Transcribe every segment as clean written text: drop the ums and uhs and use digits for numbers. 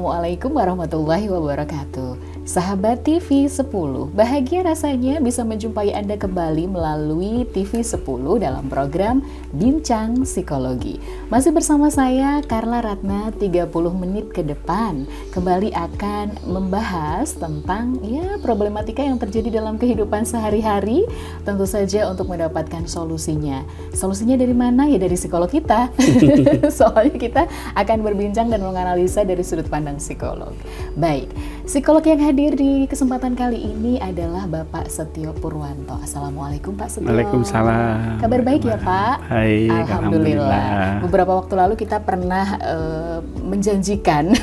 Assalamualaikum warahmatullahi wabarakatuh. Sahabat TV 10, bahagia rasanya bisa menjumpai Anda kembali melalui TV 10 dalam program Bincang Psikologi. Masih bersama saya, Carla Ratna, 30 menit ke depan kembali akan membahas tentang problematika yang terjadi dalam kehidupan sehari-hari, tentu saja untuk mendapatkan solusinya. Solusinya dari mana? Ya dari psikolog kita. Soalnya kita akan berbincang dan menganalisa dari sudut pandang psikolog. Baik, psikolog yang hadir di kesempatan kali ini adalah Bapak Setio Purwanto. Assalamualaikum Pak Setio. Waalaikumsalam. Kabar baik ya Pak? Baik, Alhamdulillah. Beberapa waktu lalu kita pernah menjanjikan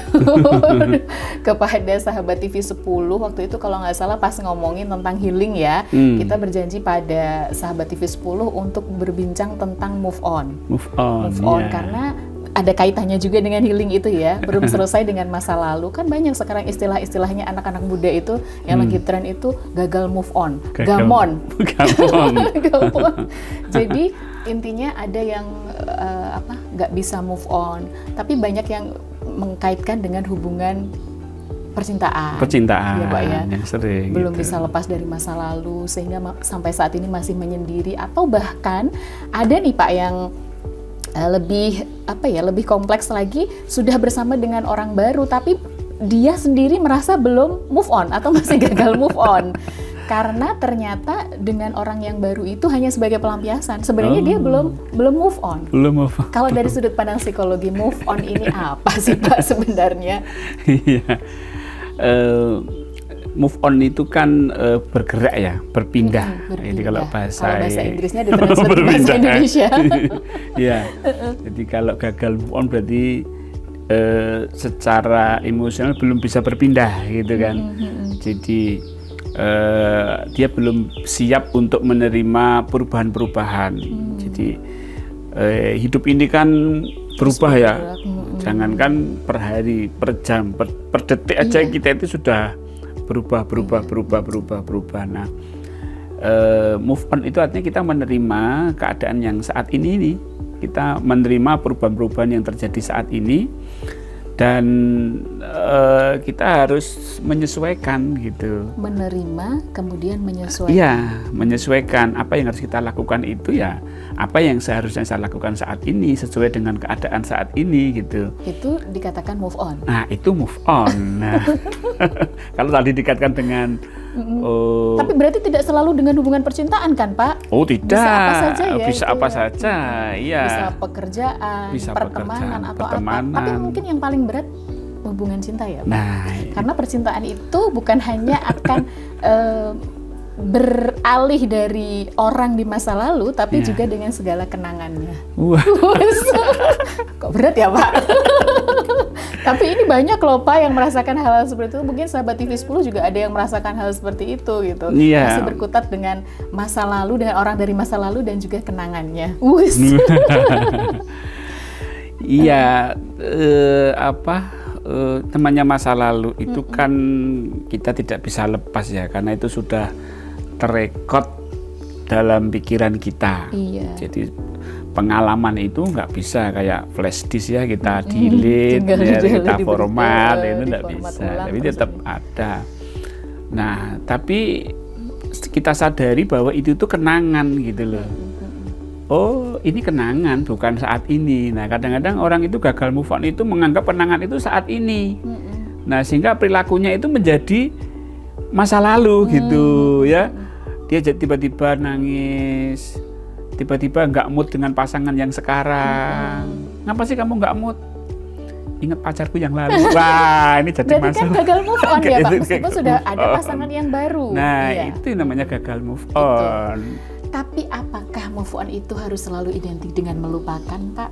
kepada sahabat TV 10, waktu itu kalau nggak salah pas ngomongin tentang healing ya, kita berjanji pada sahabat TV 10 untuk berbincang tentang move on. Move on, karena ada kaitannya juga dengan healing itu ya, belum selesai dengan masa lalu. Kan banyak sekarang istilah-istilahnya anak-anak muda itu yang lagi tren itu gagal move on, gamon. Jadi intinya ada yang nggak bisa move on, tapi banyak yang mengkaitkan dengan hubungan percintaan ya Pak ya, yang sering belum gitu. bisa lepas dari masa lalu sehingga sampai saat ini masih menyendiri, atau bahkan ada nih Pak yang lebih kompleks lagi, sudah bersama dengan orang baru tapi dia sendiri merasa belum move on atau masih gagal move on karena ternyata dengan orang yang baru itu hanya sebagai pelampiasan, sebenarnya dia belum move on. Kalau dari sudut pandang psikologi, move on ini apa sih Pak sebenarnya? Move on itu kan bergerak ya, berpindah. Jadi kalau bahasa Inggrisnya ditransfer ke bahasa Indonesia. Ya. Jadi kalau gagal move on berarti secara emosional belum bisa berpindah gitu kan. Jadi dia belum siap untuk menerima perubahan-perubahan. Jadi hidup ini kan berubah ya. Jangankan per hari, per jam, per detik aja kita itu sudah berubah. Nah, move on itu artinya kita menerima keadaan yang saat ini nih. Kita menerima perubahan-perubahan yang terjadi saat ini, dan kita harus menyesuaikan gitu. Menerima kemudian menyesuaikan. Iya, menyesuaikan apa yang harus kita lakukan itu ya. Apa yang seharusnya saya lakukan saat ini sesuai dengan keadaan saat ini gitu. Itu dikatakan move on. Nah, itu move on. Nah, kalau tadi dikatakan dengan tapi berarti tidak selalu dengan hubungan percintaan kan Pak? Oh tidak. Bisa apa saja ya? Bisa apa saja, iya. Bisa pekerjaan, bisa pertemanan atau pertemanan. apa. Tapi mungkin yang paling berat hubungan cinta ya Pak? Nah, karena percintaan itu bukan hanya akan beralih dari orang di masa lalu, tapi juga dengan segala kenangannya. Kok berat ya Pak? Tapi ini banyak loh Pak yang merasakan hal seperti itu. Mungkin sahabat TV 10 juga ada yang merasakan hal seperti itu gitu. Masih berkutat dengan masa lalu, dengan orang dari masa lalu dan juga kenangannya. Iya, temannya masa lalu itu kan kita tidak bisa lepas ya, karena itu sudah terekod dalam pikiran kita. Jadi pengalaman itu nggak bisa kayak flash disk ya, kita delete, kita format, itu nggak bisa. Tapi tetap ada. Nah, tapi kita sadari bahwa itu tuh kenangan gitu loh. Oh, ini kenangan, bukan saat ini. Nah, kadang-kadang orang itu gagal move on itu menganggap kenangan itu saat ini. Nah, sehingga perilakunya itu menjadi masa lalu gitu ya. Dia tiba-tiba nangis, tiba-tiba nggak mood dengan pasangan yang sekarang. Ngapa sih kamu nggak mood? Ingat pacarku yang lalu. Wah, ini jadi masalah. Berarti kan gagal move on ya Pak, meskipun sudah ada pasangan yang baru. Nah, itu namanya gagal move on. Tapi apakah move on itu harus selalu identik dengan melupakan Pak?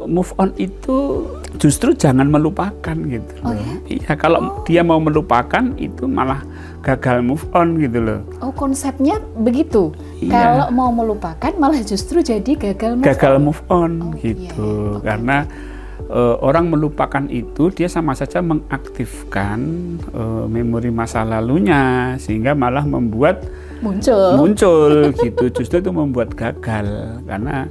Move on itu justru jangan melupakan gitu loh. Iya, kalau dia mau melupakan itu malah gagal move on gitu loh. Oh, konsepnya begitu. Kalau mau melupakan malah justru jadi gagal move on gitu. Karena orang melupakan itu dia sama saja mengaktifkan memori masa lalunya, sehingga malah membuat muncul gitu. Justru itu membuat gagal karena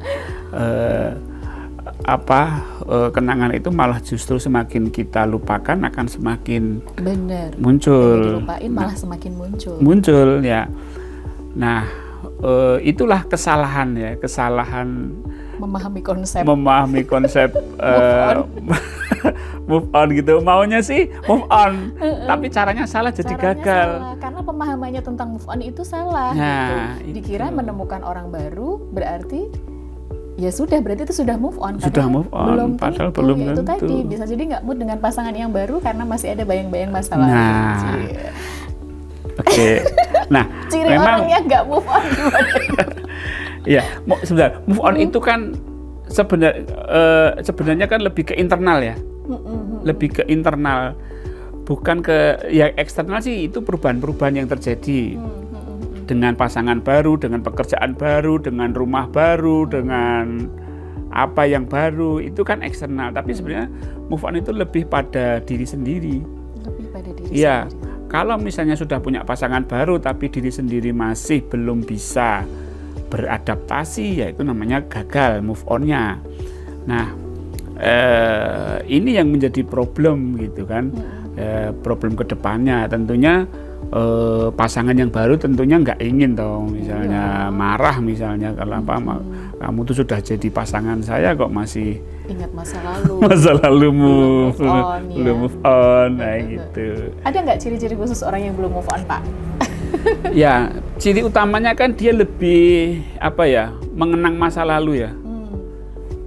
kenangan itu malah justru semakin kita lupakan akan semakin bener muncul. Dilupain malah semakin muncul. Muncul ya. Nah, itulah kesalahan Memahami konsep move on gitu. Maunya sih move on, tapi caranya salah jadi gagal. Salah, karena pemahamannya tentang move on itu salah. Nah, gitu. Dikira menemukan orang baru berarti ya sudah, berarti itu sudah move on. Sudah move on, padahal belum ya, itu tentu. tadi bisa jadi nggak mood dengan pasangan yang baru karena masih ada bayang-bayang masa lalu. Nah, oke. Nah, ciri memang orang yang nggak move on gimana? ya, sebenarnya move on itu kan sebenarnya kan lebih ke internal ya. Lebih ke internal, bukan ke ya eksternal sih. Itu perubahan-perubahan yang terjadi dengan pasangan baru, dengan pekerjaan baru, dengan rumah baru, dengan apa yang baru, itu kan eksternal. Tapi sebenarnya move on itu lebih pada diri sendiri. Lebih pada diri ya, sendiri. Kalau misalnya sudah punya pasangan baru tapi diri sendiri masih belum bisa beradaptasi, ya itu namanya gagal move on-nya. Nah, ini yang menjadi problem gitu kan. Problem kedepannya tentunya pasangan yang baru tentunya nggak ingin dong, misalnya marah misalnya kalau kamu tuh sudah jadi pasangan saya kok masih ingat masa lalu. Masa lalumu belum move on, nah gitu. Ada nggak ciri-ciri khusus orang yang belum move on, Pak? Ya, ciri utamanya kan dia lebih mengenang masa lalu ya.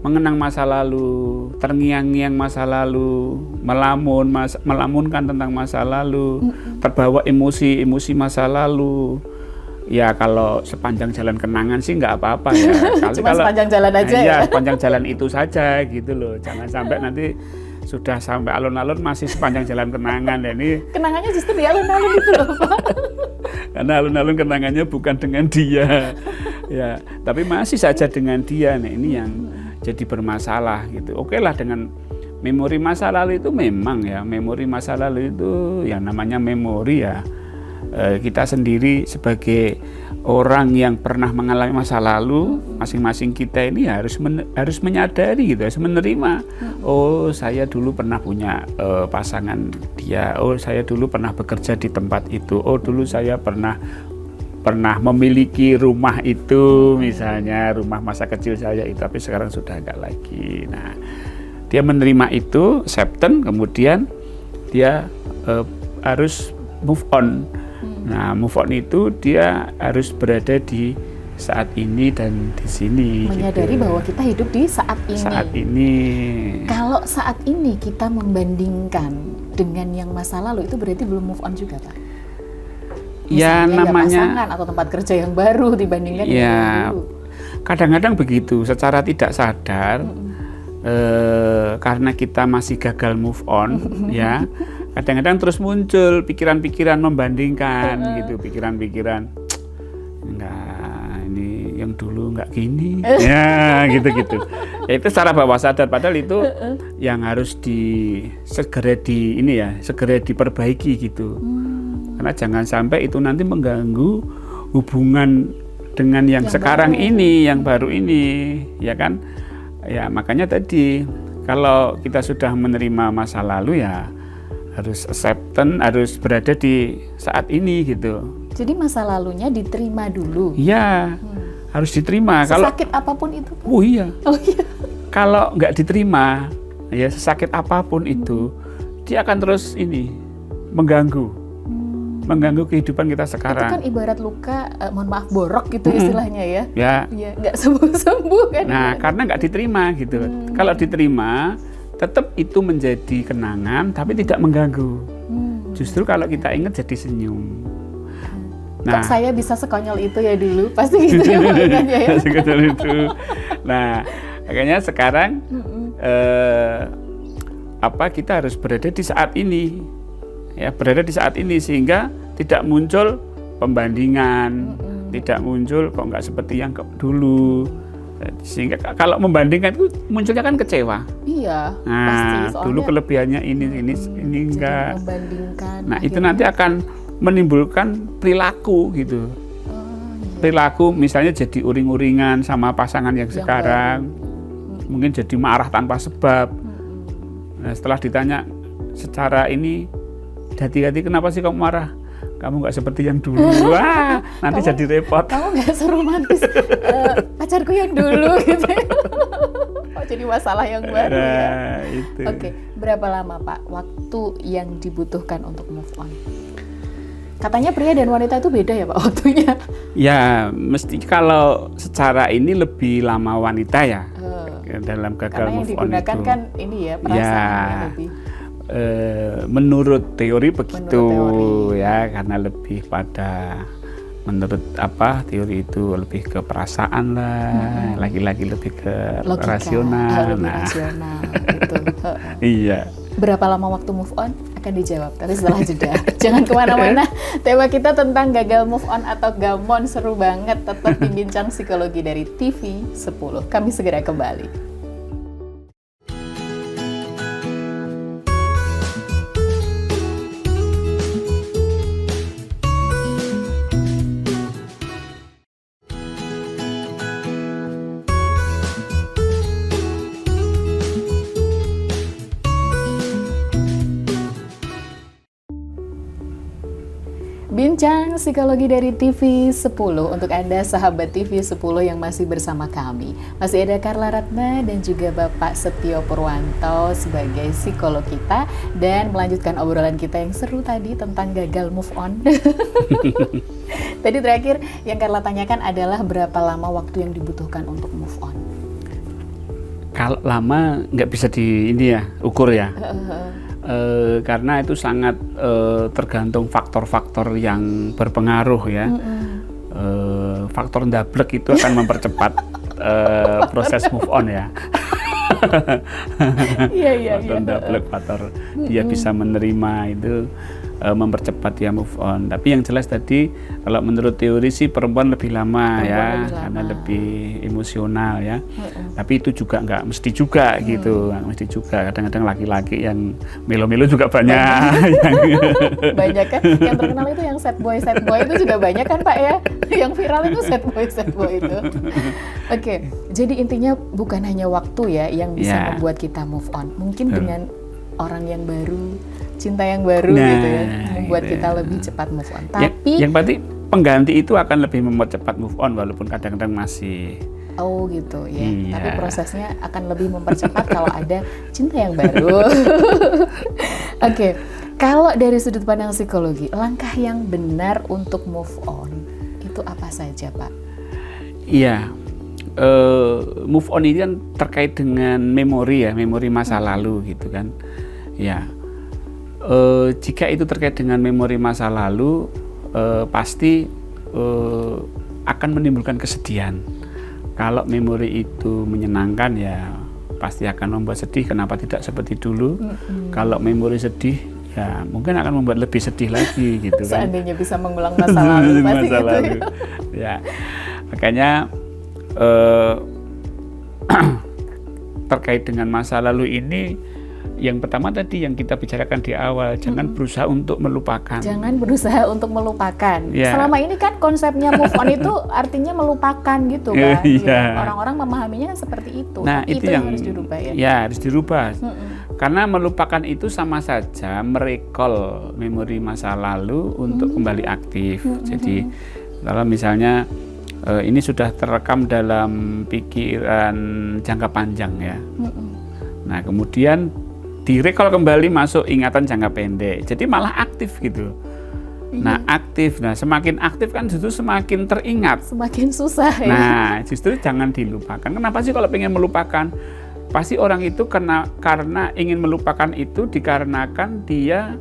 Mengenang masa lalu, terngiang-ngiang masa lalu, melamunkan tentang masa lalu, terbawa emosi masa lalu. Ya kalau sepanjang jalan kenangan sih nggak apa-apa ya. Cuma sepanjang jalan aja ya. Sepanjang jalan itu saja gitu loh. Jangan sampai nanti sudah sampai alun-alun masih sepanjang jalan kenangan. Ya, ini kenangannya justru di alun-alun itu loh, Pak. Karena alun-alun kenangannya bukan dengan dia. Ya, tapi masih saja dengan dia. Nah, ini yang jadi bermasalah gitu. Oke lah, dengan memori masa lalu itu memang ya, memori masa lalu itu yang namanya memori ya. Kita sendiri sebagai orang yang pernah mengalami masa lalu, masing-masing kita ini harus menyadari gitu, harus menerima. Oh, saya dulu pernah punya pasangan dia. Oh, saya dulu pernah bekerja di tempat itu. Oh, dulu saya pernah memiliki rumah itu, misalnya rumah masa kecil saya itu, tapi sekarang sudah enggak lagi. Nah, dia menerima itu, acceptance, kemudian dia harus move on. Nah, move on itu dia harus berada di saat ini dan di sini. Menyadari gitu. bahwa kita hidup di saat ini. Saat ini. Kalau saat ini kita membandingkan dengan yang masa lalu, itu berarti belum move on juga, Pak? Ya, misalnya namanya pasangan atau tempat kerja yang baru dibandingkan dengan yang dulu. Kadang-kadang begitu, secara tidak sadar, karena kita masih gagal move on, ya. Kadang-kadang terus muncul pikiran-pikiran membandingkan gitu, pikiran-pikiran enggak, ini yang dulu enggak gini. Ya, gitu-gitu. Ya, itu secara bawah sadar, padahal itu yang harus segera diperbaiki gitu. Karena jangan sampai itu nanti mengganggu hubungan dengan yang sekarang baru. Yang baru ini, ya kan? Ya, makanya tadi kalau kita sudah menerima masa lalu ya harus acceptance, harus berada di saat ini gitu. Jadi masa lalunya diterima dulu. Iya, harus diterima. Sesakit apapun itu. Oh iya. Oh iya. Kalau nggak diterima, ya sesakit apapun itu, dia akan terus mengganggu kehidupan kita sekarang. Itu kan ibarat luka, mohon maaf, borok gitu istilahnya ya. Ya. Iya, nggak sembuh-sembuh kan. Nah, karena nggak diterima gitu. Kalau diterima, tetap itu menjadi kenangan, tapi tidak mengganggu. Justru kalau kita ingat jadi senyum. Nah, kok saya bisa sekonyol itu ya dulu, pasti gitu ya mengingatnya ya. Sekonyol itu. Nah, makanya sekarang kita harus berada di saat ini. Ya, berada di saat ini sehingga tidak muncul pembandingan, tidak muncul kok nggak seperti yang dulu. Sehingga kalau membandingkan itu munculnya kan kecewa. Iya. Nah, pasti, dulu kelebihannya ini enggak. Membandingkan. Nah, itu nanti akan menimbulkan perilaku gitu. Perilaku misalnya jadi uring-uringan sama pasangan yang sekarang. mungkin jadi marah tanpa sebab. Nah, setelah ditanya secara ini, hati-hati kenapa sih kamu marah? Kamu nggak seperti yang dulu. Wah, nanti jadi repot. Kamu nggak seromantis pacarku yang dulu gitu. Oh, jadi masalah yang baru ya. Itu. Oke, berapa lama Pak waktu yang dibutuhkan untuk move on? Katanya pria dan wanita itu beda ya Pak waktunya? Ya, mesti kalau secara ini lebih lama wanita ya. Dalam gagal karena move yang on digunakan itu. kan ini ya, perasaannya lebih. Menurut teori begitu, teori. Ya, karena lebih pada menurut teori itu lebih ke perasaan lah, laki-laki lebih ke logika, rasional. rasional gitu. Iya. Berapa lama waktu move on akan dijawab tapi setelah jeda. Jangan kemana-mana. Tema kita tentang gagal move on atau gamon, seru banget. Tetap di Bincang Psikologi dari TV 10. Kami segera kembali. Bincang Psikologi dari TV 10 untuk Anda sahabat TV 10 yang masih bersama kami. Masih ada Carla Ratna dan juga Bapak Setio Purwanto sebagai psikolog kita dan melanjutkan obrolan kita yang seru tadi tentang gagal move on. Tadi terakhir yang Carla tanyakan adalah berapa lama waktu yang dibutuhkan untuk move on? Kalau lama nggak bisa ukur ya. Karena itu sangat tergantung faktor-faktor yang berpengaruh ya. Faktor ndablek itu akan mempercepat proses move on ya. Faktor ndablek, faktor dia bisa menerima itu mempercepat dia move on. Tapi yang jelas tadi kalau menurut teori sih perempuan lebih lama karena lebih emosional ya. Tapi itu juga nggak mesti juga gitu, nggak mesti juga. Kadang-kadang laki-laki yang melo-melo juga banyak. Banyak kan? Yang terkenal itu yang sad boy itu juga banyak kan Pak ya? Yang viral itu sad boy itu. Oke, jadi intinya bukan hanya waktu ya yang bisa membuat kita move on. Mungkin dengan orang yang baru, cinta yang baru gitu ya, membuat kita lebih cepat move on. Tapi yang pasti pengganti itu akan lebih mempercepat move on walaupun kadang-kadang masih. Oh gitu ya. Tapi prosesnya akan lebih mempercepat kalau ada cinta yang baru. Oke. Kalau dari sudut pandang psikologi, langkah yang benar untuk move on itu apa saja, Pak? Iya. Move on ini kan terkait dengan memori masa lalu gitu kan. Ya. Jika itu terkait dengan memori masa lalu, pasti akan menimbulkan kesedihan. Kalau memori itu menyenangkan ya pasti akan membuat sedih, kenapa tidak seperti dulu. Kalau memori sedih ya mungkin akan membuat lebih sedih lagi gitu kan. Seandainya bisa mengulang masa lalu pasti gitu lalu. Ya. Makanya terkait dengan masa lalu ini, yang pertama tadi yang kita bicarakan di awal, jangan berusaha untuk melupakan. Jangan berusaha untuk melupakan. Selama ini kan konsepnya move on itu artinya melupakan gitu kan. Orang-orang memahaminya seperti itu. Nah, itu yang harus dirubah ya. Ya, harus dirubah. Karena melupakan itu sama saja merecall memori masa lalu untuk kembali aktif. Jadi kalau misalnya ini sudah terekam dalam pikiran jangka panjang ya. Nah, kemudian direkol kembali masuk ingatan jangka pendek, jadi malah aktif gitu. Nah aktif, semakin aktif kan justru semakin teringat, semakin susah ya. Nah justru jangan dilupakan. Kenapa sih kalau pengen melupakan? Pasti orang itu karena ingin melupakan itu dikarenakan dia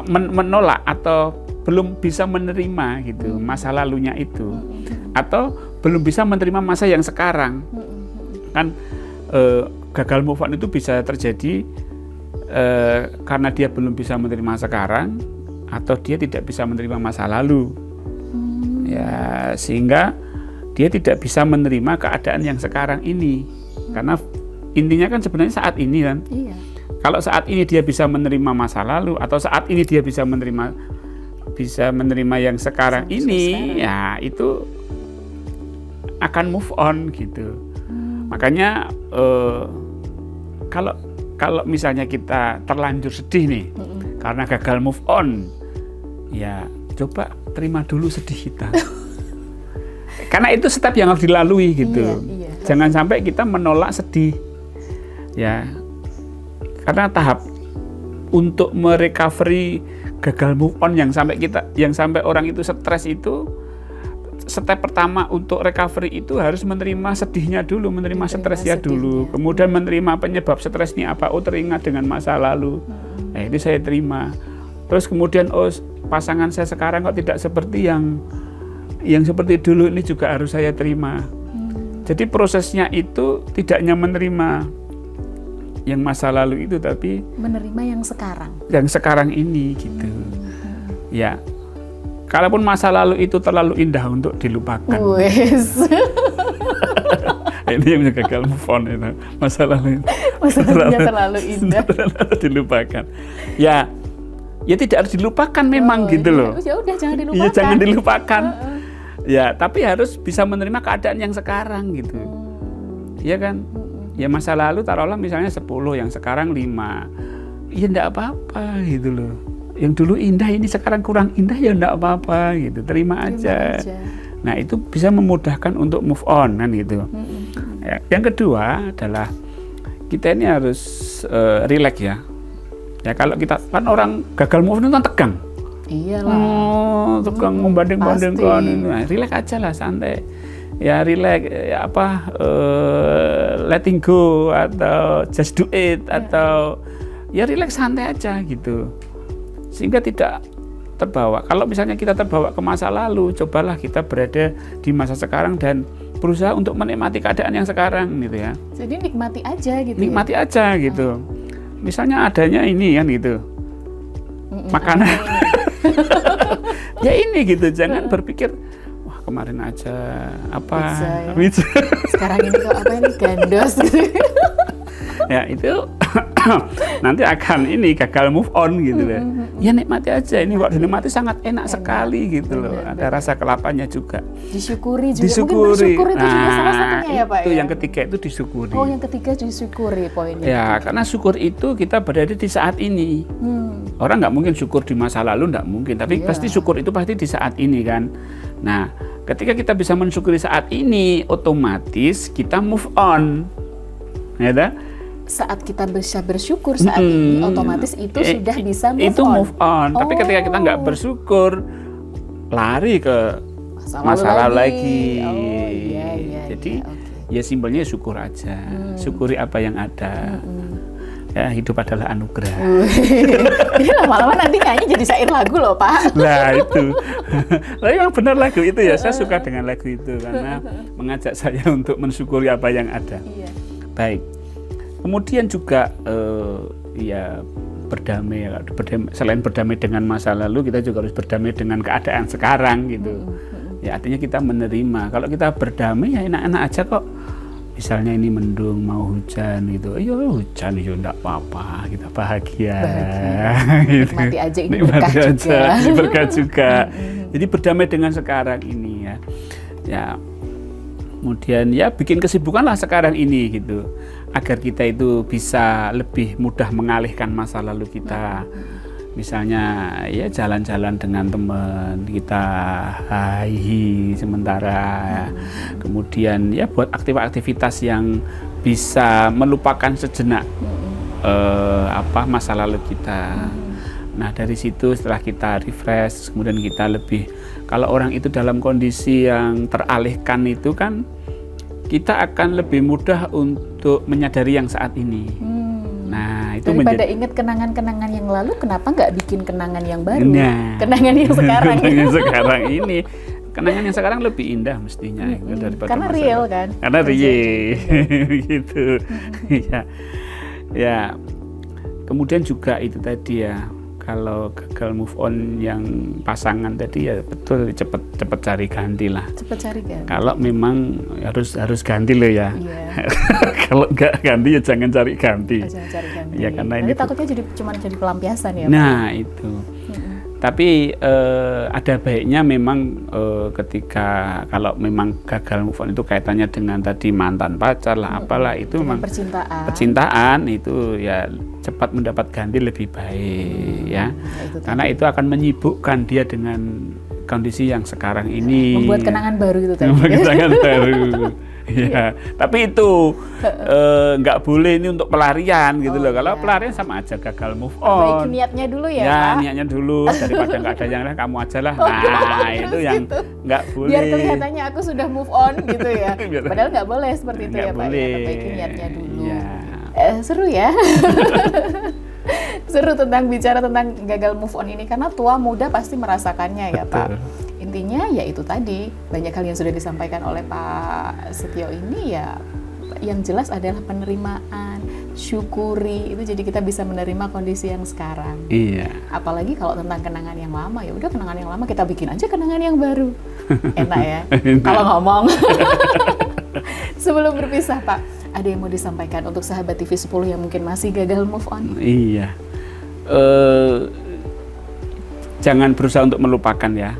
menolak atau belum bisa menerima gitu masa lalunya itu, atau belum bisa menerima masa yang sekarang. Kan gagal move on itu bisa terjadi karena dia belum bisa menerima sekarang, atau dia tidak bisa menerima masa lalu, ya sehingga dia tidak bisa menerima keadaan yang sekarang ini. Karena intinya kan sebenarnya saat ini kan. Kalau saat ini dia bisa menerima masa lalu, atau saat ini dia bisa menerima yang sekarang ini, ya itu akan move on gitu. Makanya kalau misalnya kita terlanjur sedih nih karena gagal move on, ya coba terima dulu sedih kita. Karena itu step yang harus dilalui gitu. Iya. Jangan sampai kita menolak sedih. Ya. Karena tahap untuk merecovery gagal move on yang sampai orang itu stres itu, step pertama untuk recovery itu harus menerima sedihnya dulu, menerima stresnya dulu, kemudian menerima penyebab stresnya apa. Oh, teringat dengan masa lalu. Itu saya terima. Terus kemudian pasangan saya sekarang kok tidak seperti yang seperti dulu, ini juga harus saya terima. Jadi prosesnya itu tidak hanya menerima yang masa lalu itu, tapi menerima yang sekarang. Yang sekarang ini gitu. Ya. Kalaupun masa lalu itu terlalu indah untuk dilupakan. Ini yang gagal move on itu. Masa lalunya terlalu indah. Terlalu dilupakan. Ya tidak harus dilupakan memang gitu loh. Ya udah jangan dilupakan. Iya, jangan dilupakan. Ya, tapi harus bisa menerima keadaan yang sekarang gitu. Iya kan? Ya masa lalu taruhlah misalnya 10, yang sekarang 5. Ya enggak apa-apa gitu loh. Yang dulu indah, ini sekarang kurang indah, ya enggak apa-apa gitu. Terima aja. Nah, itu bisa memudahkan untuk move on kan gitu. Ya, yang kedua adalah kita ini harus relax ya. Ya kalau kita kan orang gagal move on itu kan tegang. Iyalah. Tegang membanding-bandingkan. Nah, relax aja lah, santai. Ya relax, letting go atau just do it atau ya relax, santai aja gitu. Sehingga tidak terbawa. Kalau misalnya kita terbawa ke masa lalu, cobalah kita berada di masa sekarang dan berusaha untuk menikmati keadaan yang sekarang gitu ya. Jadi nikmati aja gitu. Nikmati aja gitu. Misalnya adanya ini kan gitu. Makanan. Ya ini gitu, jangan berpikir wah kemarin aja apa pizza. Sekarang ini kok apa ini gandos gitu. Ya itu nanti akan ini gagal move on gitu loh. Ya nikmati aja, ini waktu dinikmati sangat enak sekali gitu loh. Ada rasa kelapanya juga. Disyukuri juga. Disyukuri. Mungkin bersyukur itu juga salah satunya ya Pak. Itu yang ketiga itu disyukuri. Oh, yang ketiga disyukuri poinnya. Ya, karena syukur itu kita berada di saat ini. Orang nggak mungkin syukur di masa lalu, nggak mungkin. Tapi pasti syukur itu pasti di saat ini kan. Nah, ketika kita bisa mensyukuri saat ini, otomatis kita move on. Ya dah? Saat kita bisa bersyukur saat ini, otomatis itu sudah bisa move on. Tapi ketika kita nggak bersyukur, lari ke masa lalu lagi. Jadi ya simpelnya syukur aja. Syukuri apa yang ada. Ya, hidup adalah anugerah. Ini lama-lama nanti nyanyi jadi syair lagu loh Pak. Nah itu. Tapi memang benar lagu itu ya. Saya suka dengan lagu itu karena mengajak saya untuk mensyukuri apa yang ada. Iya. Baik. Kemudian juga ya berdamai. Selain berdamai dengan masa lalu, kita juga harus berdamai dengan keadaan sekarang gitu. Ya artinya kita menerima. Kalau kita berdamai ya enak-enak aja kok. Misalnya ini mendung, mau hujan gitu. Ayo hujan, ya enggak apa-apa, kita bahagia. Gitu. Nikmati aja, ini berkah juga. Ini berkah juga. Jadi berdamai dengan sekarang ini ya. Ya. Kemudian ya bikin kesibukanlah sekarang ini gitu. Agar kita itu bisa lebih mudah mengalihkan masa lalu kita. Misalnya ya jalan-jalan dengan teman, kita hi sementara. Kemudian ya buat aktivitas yang bisa melupakan sejenak masa lalu kita. Nah dari situ setelah kita refresh, kemudian kita lebih, kalau orang itu dalam kondisi yang teralihkan itu kan, kita akan lebih mudah untuk menyadari yang saat ini. Nah, itu daripada ingat kenangan-kenangan yang lalu, kenapa nggak bikin kenangan yang baru? Kenangan yang sekarang. Kenangan yang sekarang ini. Kenangan yang sekarang lebih indah mestinya daripada karena real kan? Karena real gitu. Ya. Kemudian juga itu tadi ya, kalau gagal move on yang pasangan tadi ya betul cepet cari ganti lah. Cepet cari ganti. Kalau memang harus ganti loh ya. Yeah. Kalau nggak ganti ya jangan cari ganti. Jangan cari ganti. Ya karena nanti takutnya cuma jadi pelampiasan ya. Nah Pak? Itu. Tapi ada baiknya memang ketika kalau memang gagal move on itu kaitannya dengan tadi mantan pacar lah, apalah itu memang percintaan itu ya cepat mendapat ganti lebih baik ya. Itu karena itu akan menyibukkan dia dengan kondisi yang sekarang ini. Membuat kenangan baru itu tadi. Membuat kenangan baru. Ya, tapi itu nggak boleh ini untuk pelarian gitu loh. Kalau pelarian sama aja gagal move on. Baik niatnya dulu ya. Ya, niatnya dulu daripada nggak ada yang lain, kamu aja lah. Nah, itu yang nggak boleh. Biar kelihatannya aku sudah move on gitu ya. Padahal nggak boleh seperti itu ya, Pak. Ya, perbaiki niatnya dulu. Ya. Seru ya. Seru bicara tentang gagal move on ini karena tua muda pasti merasakannya ya, Pak. Intinya ya itu tadi, banyak hal yang sudah disampaikan oleh Pak Setio ini ya, yang jelas adalah penerimaan, syukuri, itu jadi kita bisa menerima kondisi yang sekarang. Iya. Apalagi kalau tentang kenangan yang lama, ya udah kenangan yang lama kita bikin aja kenangan yang baru. Enak ya, kalau ngomong. Sebelum berpisah Pak, ada yang mau disampaikan untuk sahabat TV 10 yang mungkin masih gagal move on? Iya. Jangan berusaha untuk melupakan ya,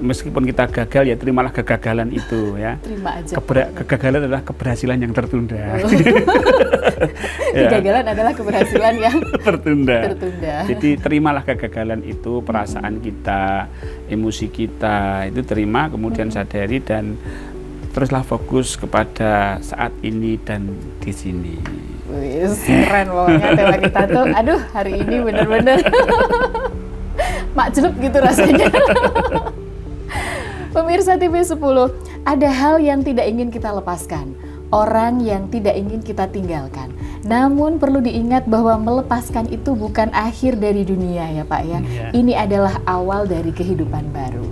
meskipun kita gagal ya terimalah kegagalan itu ya. Terima aja. Kegagalan adalah keberhasilan yang tertunda. Kegagalan adalah keberhasilan yang tertunda. Jadi terimalah kegagalan itu, perasaan kita, emosi kita itu terima, kemudian sadari dan teruslah fokus kepada saat ini dan di sini. Wis, keren pokoknya tema kita tuh. Aduh, hari ini bener-bener makjlub gitu rasanya. Pemirsa TV 10, ada hal yang tidak ingin kita lepaskan, orang yang tidak ingin kita tinggalkan. Namun perlu diingat bahwa melepaskan itu bukan akhir dari dunia ya Pak ya. Ini adalah awal dari kehidupan baru.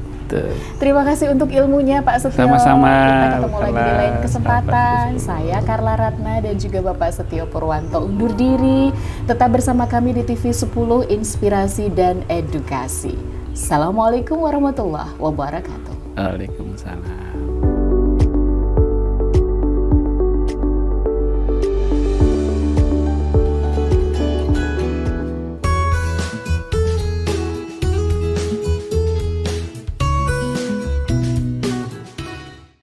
Terima kasih untuk ilmunya Pak Setio. Sama-sama. Kita ketemu lagi di lain kesempatan. Saya Carla Ratna dan juga Bapak Setio Purwanto undur diri. Tetap bersama kami di TV 10 Inspirasi dan Edukasi. Assalamualaikum warahmatullahi wabarakatuh. Waalaikumsalam.